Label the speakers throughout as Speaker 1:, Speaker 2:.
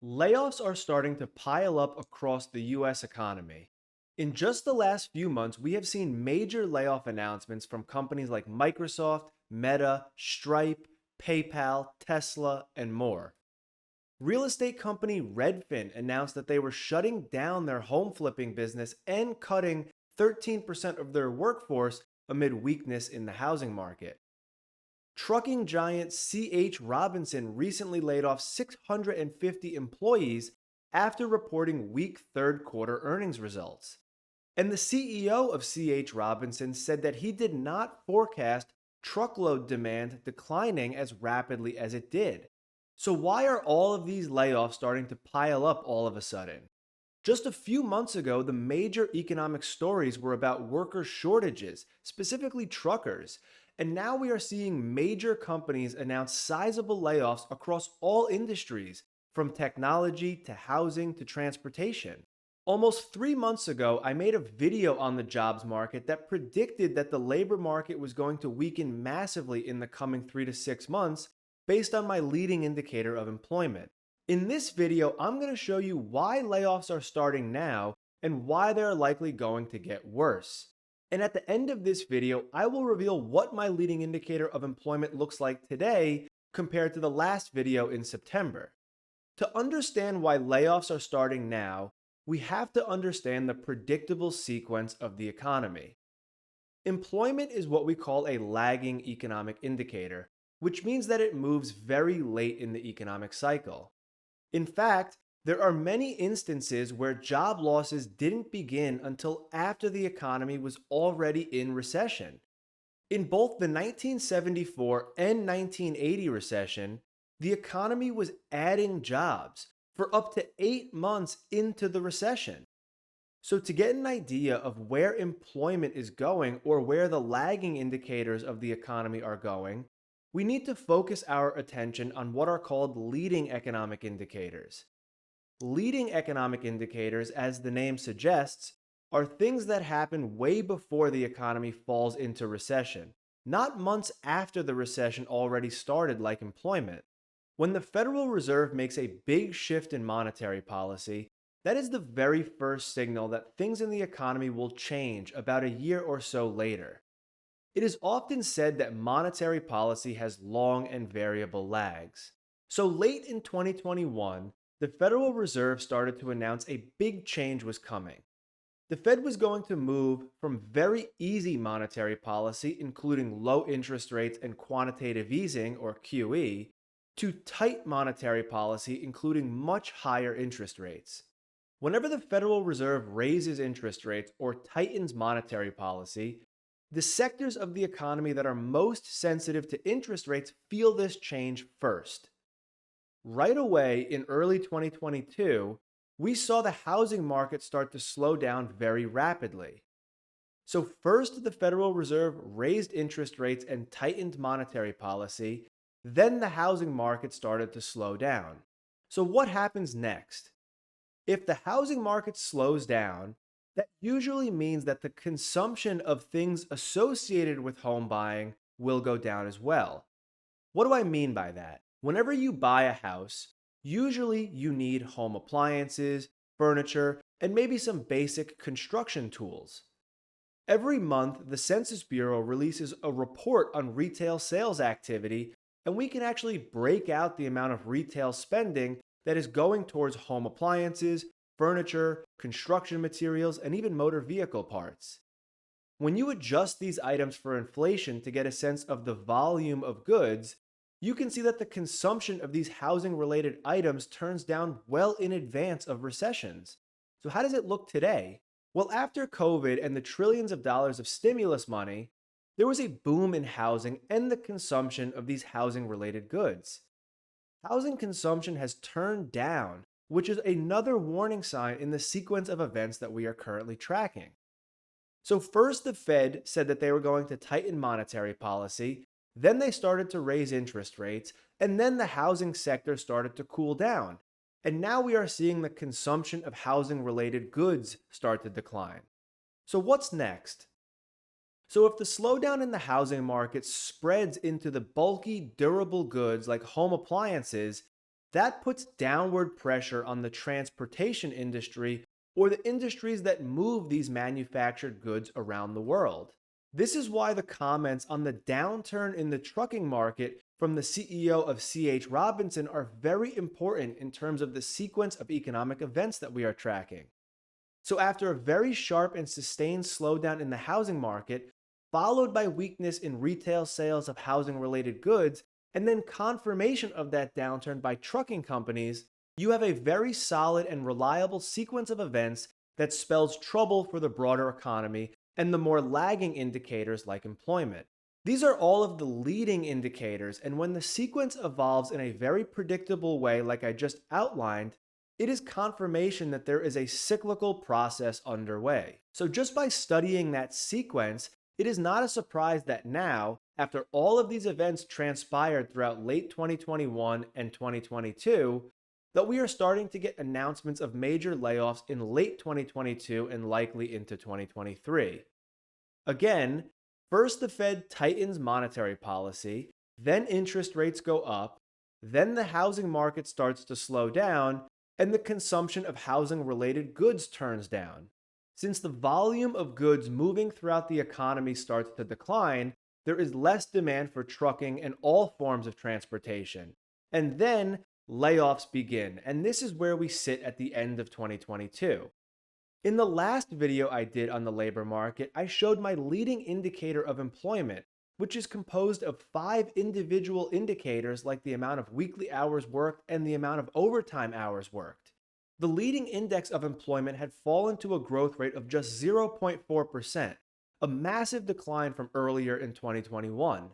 Speaker 1: Layoffs are starting to pile up across the US economy. In just the last few months, we have seen major layoff announcements from companies like Microsoft, Meta, Stripe, PayPal, Tesla, and more. Real estate company Redfin announced that they were shutting down their home flipping business and cutting 13% of their workforce amid weakness in the housing market. Trucking giant C.H. Robinson recently laid off 650 employees after reporting weak third quarter earnings results. And the CEO of C.H. Robinson said that he did not forecast truckload demand declining as rapidly as it did. So, why are all of these layoffs starting to pile up all of a sudden? Just a few months ago, the major economic stories were about worker shortages, specifically truckers. And now we are seeing major companies announce sizable layoffs across all industries, from technology to housing to transportation. Almost 3 months ago, I made a video on the jobs market that predicted that the labor market was going to weaken massively in the coming 3 to 6 months based on my leading indicator of employment. In this video, I'm going to show you why layoffs are starting now and why they're likely going to get worse. And at the end of this video, I will reveal what my leading indicator of employment looks like today compared to the last video in September. To understand why layoffs are starting now, we have to understand the predictable sequence of the economy. Employment is what we call a lagging economic indicator, which means that it moves very late in the economic cycle. In fact, there are many instances where job losses didn't begin until after the economy was already in recession. In both the 1974 and 1980 recession, the economy was adding jobs for up to 8 months into the recession. So, to get an idea of where employment is going or where the lagging indicators of the economy are going, we need to focus our attention on what are called leading economic indicators. Leading economic indicators, as the name suggests, are things that happen way before the economy falls into recession, not months after the recession already started, like employment. When the Federal Reserve makes a big shift in monetary policy, that is the very first signal that things in the economy will change about a year or so later. It is often said that monetary policy has long and variable lags. So late in 2021, the Federal Reserve started to announce a big change was coming. The Fed was going to move from very easy monetary policy, including low interest rates and quantitative easing, or QE, to tight monetary policy, including much higher interest rates. Whenever the Federal Reserve raises interest rates or tightens monetary policy, the sectors of the economy that are most sensitive to interest rates feel this change first. Right away in early 2022, we saw the housing market start to slow down very rapidly. So, first, the Federal Reserve raised interest rates and tightened monetary policy, then the housing market started to slow down. So, what happens next? If the housing market slows down, that usually means that the consumption of things associated with home buying will go down as well. What do I mean by that? Whenever you buy a house, usually you need home appliances, furniture, and maybe some basic construction tools. Every month, the Census Bureau releases a report on retail sales activity, and we can actually break out the amount of retail spending that is going towards home appliances, furniture, construction materials, and even motor vehicle parts. When you adjust these items for inflation to get a sense of the volume of goods, you can see that the consumption of these housing related items turns down well in advance of recessions. So, how does it look today? Well, after COVID and the trillions of dollars of stimulus money, there was a boom in housing and the consumption of these housing related goods. Housing consumption has turned down, which is another warning sign in the sequence of events that we are currently tracking. So, first, the Fed said that they were going to tighten monetary policy, then they started to raise interest rates, and then the housing sector started to cool down. And now we are seeing the consumption of housing related goods start to decline. So, what's next? So, if the slowdown in the housing market spreads into the bulky, durable goods like home appliances, That puts downward pressure on the transportation industry or the industries that move these manufactured goods around the world. This is why the comments on the downturn in the trucking market from the CEO of C.H. Robinson are very important in terms of the sequence of economic events that we are tracking. So, after a very sharp and sustained slowdown in the housing market, followed by weakness in retail sales of housing related goods, and then confirmation of that downturn by trucking companies, you have a very solid and reliable sequence of events that spells trouble for the broader economy and the more lagging indicators like employment. These are all of the leading indicators, and when the sequence evolves in a very predictable way, like I just outlined, it is confirmation that there is a cyclical process underway. So, just by studying that sequence, it is not a surprise that now, after all of these events transpired throughout late 2021 and 2022, that we are starting to get announcements of major layoffs in late 2022 and likely into 2023. Again, first the Fed tightens monetary policy, then interest rates go up, then the housing market starts to slow down, and the consumption of housing related goods turns down. Since the volume of goods moving throughout the economy starts to decline, there is less demand for trucking and all forms of transportation. And then layoffs begin, and this is where we sit at the end of 2022. In the last video I did on the labor market, I showed my leading indicator of employment, which is composed of 5 individual indicators like the amount of weekly hours worked and the amount of overtime hours worked. The leading index of employment had fallen to a growth rate of just 0.4%, a massive decline from earlier in 2021.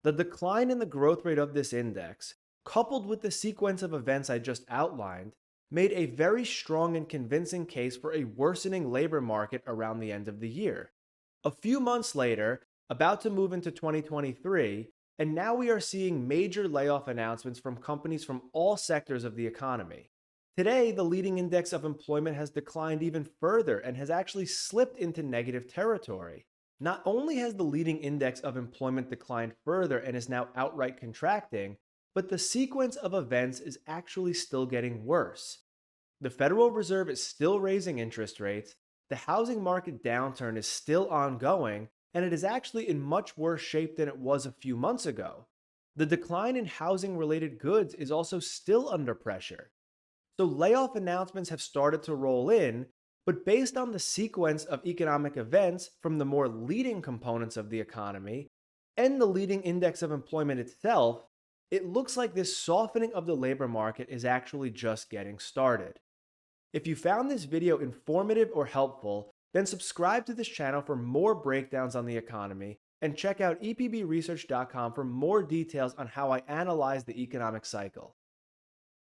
Speaker 1: The decline in the growth rate of this index, coupled with the sequence of events I just outlined, made a very strong and convincing case for a worsening labor market around the end of the year. A few months later, about to move into 2023, and now we are seeing major layoff announcements from companies from all sectors of the economy. Today, the leading index of employment has declined even further and has actually slipped into negative territory. Not only has the leading index of employment declined further and is now outright contracting, but the sequence of events is actually still getting worse. The Federal Reserve is still raising interest rates, the housing market downturn is still ongoing, and it is actually in much worse shape than it was a few months ago. The decline in housing related goods is also still under pressure. So layoff announcements have started to roll in, but based on the sequence of economic events from the more leading components of the economy and the leading index of employment itself, it looks like this softening of the labor market is actually just getting started. If you found this video informative or helpful, then subscribe to this channel for more breakdowns on the economy and check out epbresearch.com for more details on how I analyze the economic cycle.